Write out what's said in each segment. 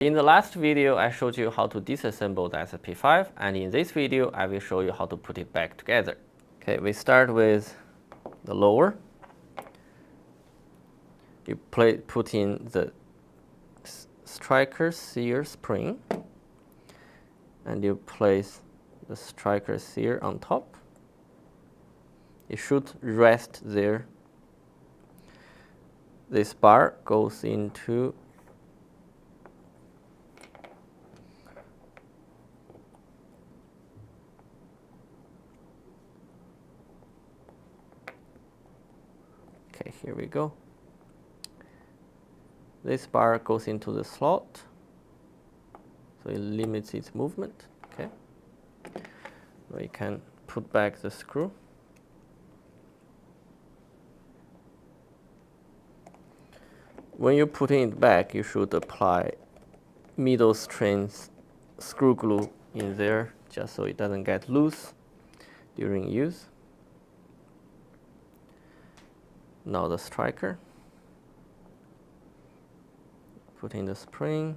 In the last video, I showed you how to disassemble the SSP5, and in this video, I will show you how to put it back together. Okay, we start with the lower. You put in the striker sear spring, and you place the striker sear on top. It should rest there. This bar goes into okay, here we go. This bar goes into the slot, so it limits its movement. Okay, we can put back the screw. When you're putting it back, you should apply middle strength screw glue in there, just so it doesn't get loose during use. Now the striker. Put in the spring.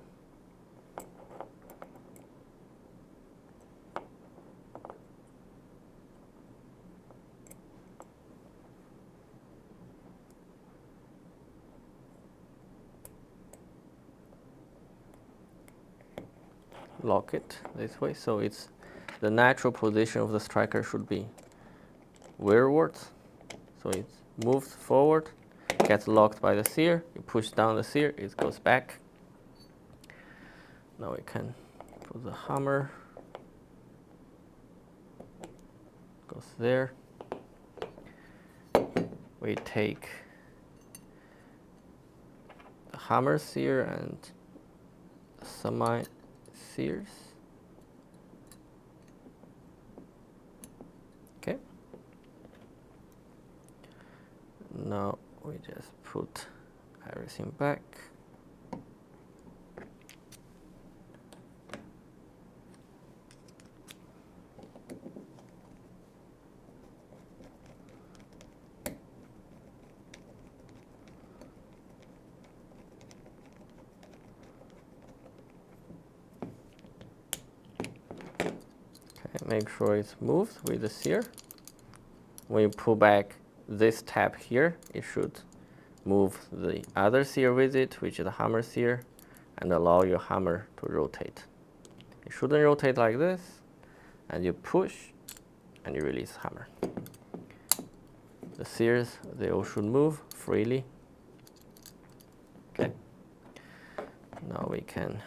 Lock it this way, so it's the natural position of the striker should be rearwards. So it's moved forward, gets locked by the sear, you push down the sear, it goes back. Now we can put the hammer, goes there. We take the hammer sear and semi sears. Okay. Now we just put everything back. Make sure it's moved with the sear. When you pull back this tab here, it should move the other sear with it, which is the hammer sear, and allow your hammer to rotate. It shouldn't rotate like this, and you push and you release the hammer. The sears, they all should move freely. Okay. Now we can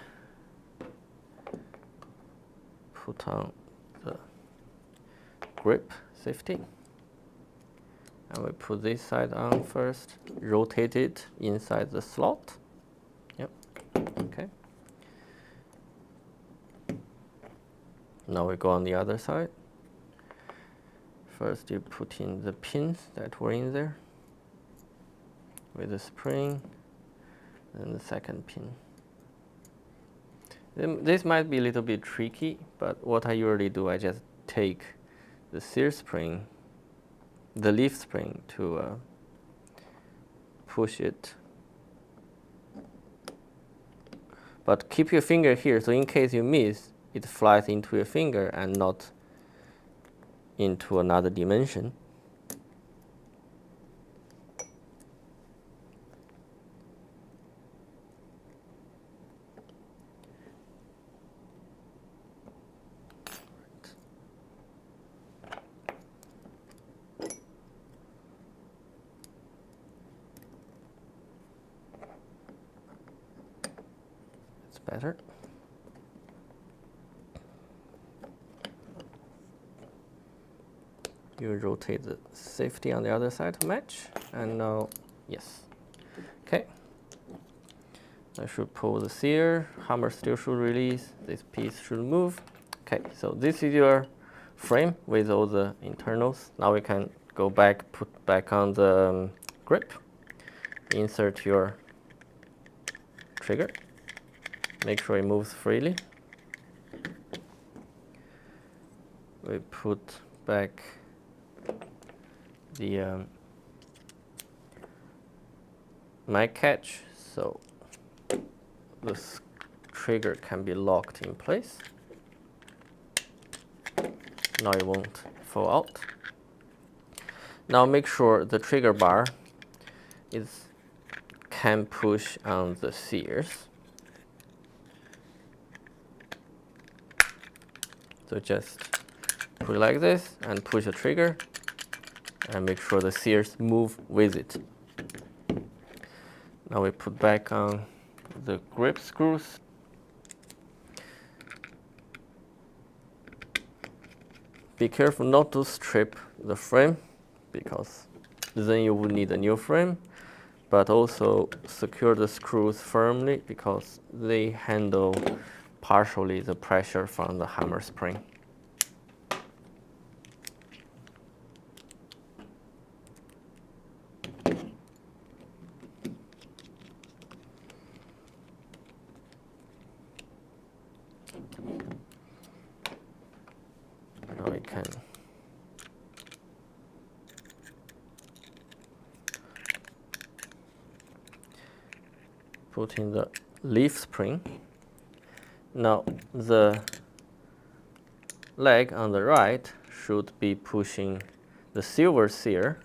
put on the grip safety, and we put this side on first, rotate it inside the slot. Yep. Okay. Now we go on the other side. First you put in the pins that were in there with the spring, and the second pin. This might be a little bit tricky, but what I usually do, I just take the sear spring, the leaf spring, to push it. But keep your finger here, so in case you miss, it flies into your finger and not into another dimension. Better. You rotate the safety on the other side to match, and now, yes. Okay. I should pull the sear, hammer still should release, this piece should move. Okay, so this is your frame with all the internals. Now we can go back, put back on the grip, insert your trigger. Make sure it moves freely. We put back the mag catch, so the trigger can be locked in place. Now it won't fall out. Now make sure the trigger bar can push on the sears. So just put it like this and push the trigger and make sure the sears move with it. Now we put back on the grip screws. Be careful not to strip the frame, because then you will need a new frame, but also secure the screws firmly because they handle partially the pressure from the hammer spring. Now we can put in the leaf spring. Now the leg on the right should be pushing the silver sear,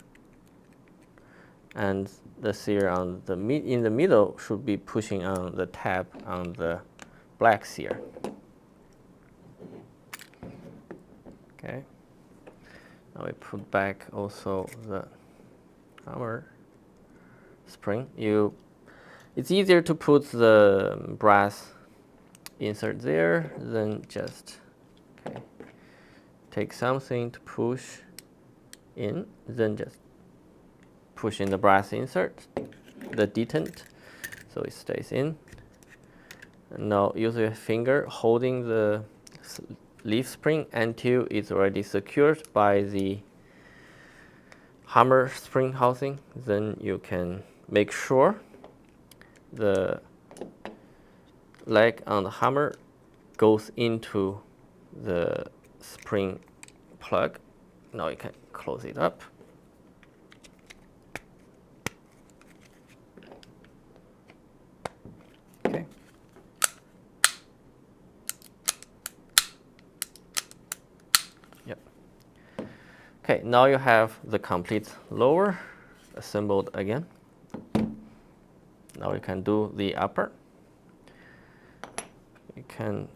and the sear on the in the middle should be pushing on the tab on the black sear. Okay. Now we put back also the hammer spring. It's easier to put the brass insert there than just take something to push in, then just push in the brass insert, the detent, so it stays in. And now use your finger holding the leaf spring until it's already secured by the hammer spring housing. Then you can make sure the leg on the hammer goes into the spring plug. Now you can close it up. Okay. Yep. Okay, now you have the complete lower assembled again. Now we can do the upper.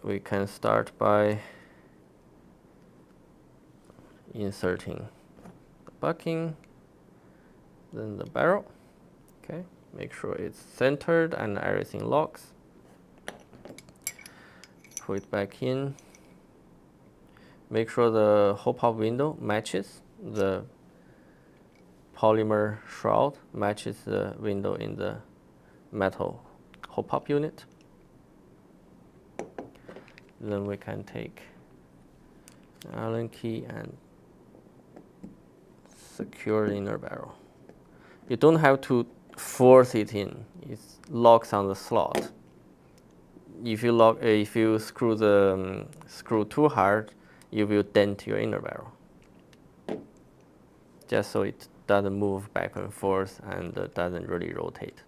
We can start by inserting the bucking, then the barrel. Okay, make sure it's centered and everything locks. Put it back in. Make sure the hole pop window matches the polymer shroud, matches the window in the metal hole pop unit. Then we can take an Allen key and secure the inner barrel. You don't have to force it in. It locks on the slot. If you screw the screw too hard, you will dent your inner barrel. Just so it doesn't move back and forth and doesn't really rotate.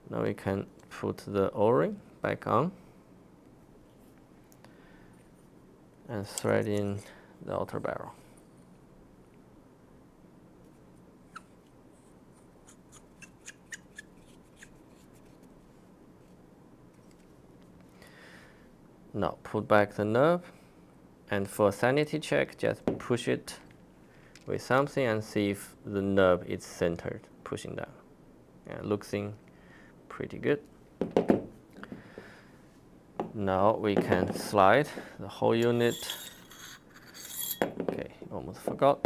Now we can put the O-ring back on and thread in the outer barrel. Now put back the knob, and for a sanity check, just push it with something and see if the knob is centered, pushing down. Yeah, looking pretty good. Now we can slide the whole unit. Okay, almost forgot.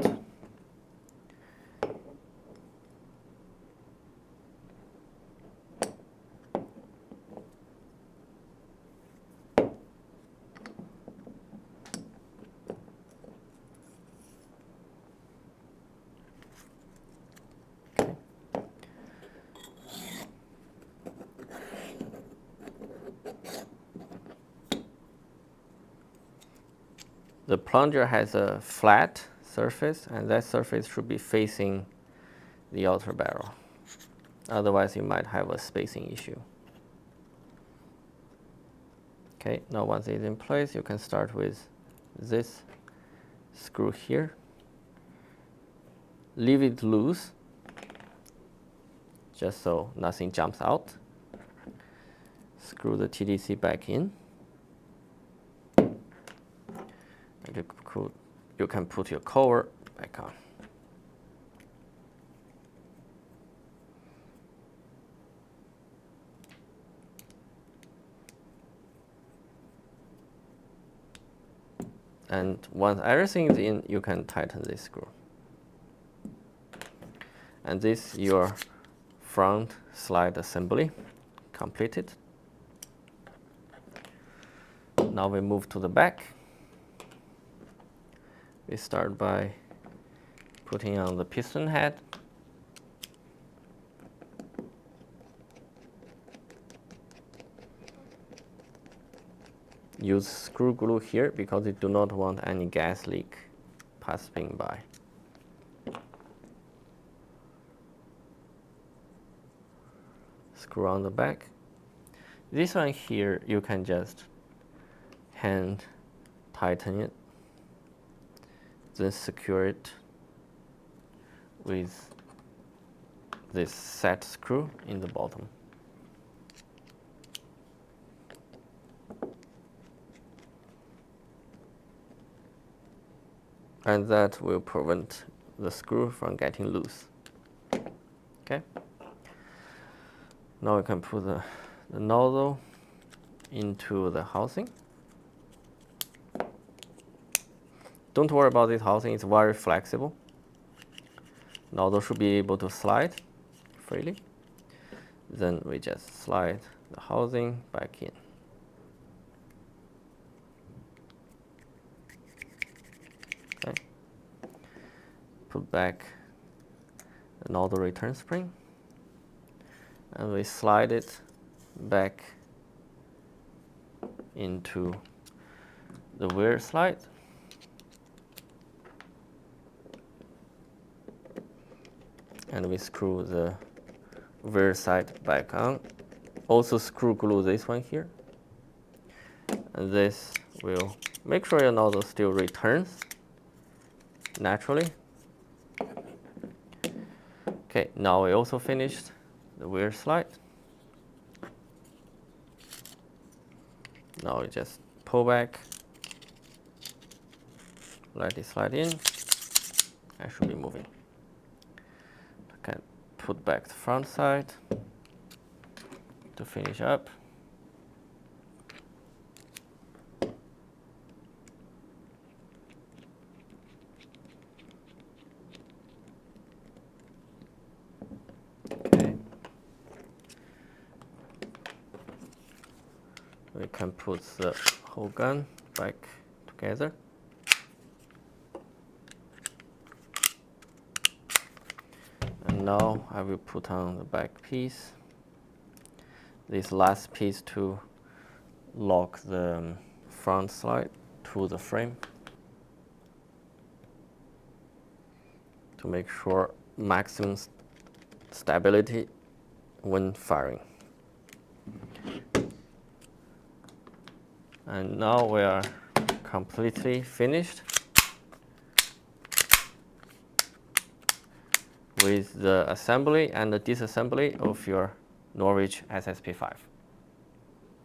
The plunger has a flat surface, and that surface should be facing the outer barrel. Otherwise, you might have a spacing issue. Okay, now once it's in place, you can start with this screw here. Leave it loose, just so nothing jumps out. Screw the TDC back in. And you can put your cover back on. And once everything is in, you can tighten this screw. And this is your front slide assembly completed. Now we move to the back. We start by putting on the piston head. Use screw glue here because you do not want any gas leak passing by. Screw on the back. This one here, you can just hand tighten it, then secure it with this set screw in the bottom. And that will prevent the screw from getting loose. Okay. Now we can put the nozzle into the housing. Don't worry about this housing, it's very flexible. Nozzle should be able to slide freely. Then we just slide the housing back in. Okay. Put back the nozzle return spring. And we slide it back into the weir slide. And we screw the weir side back on. Also screw glue this one here. And this will make sure your nozzle still returns naturally. Okay, now we also finished the weir slide. Now we just pull back, let it slide in. I should be moving. Okay, put back the front side to finish up. Okay. We can put the whole gun back together. And now I will put on the back piece. This last piece to lock the front slide to the frame to make sure maximum stability when firing. And now we are completely finished with the assembly and the disassembly of your NOVRITSCH SSP5.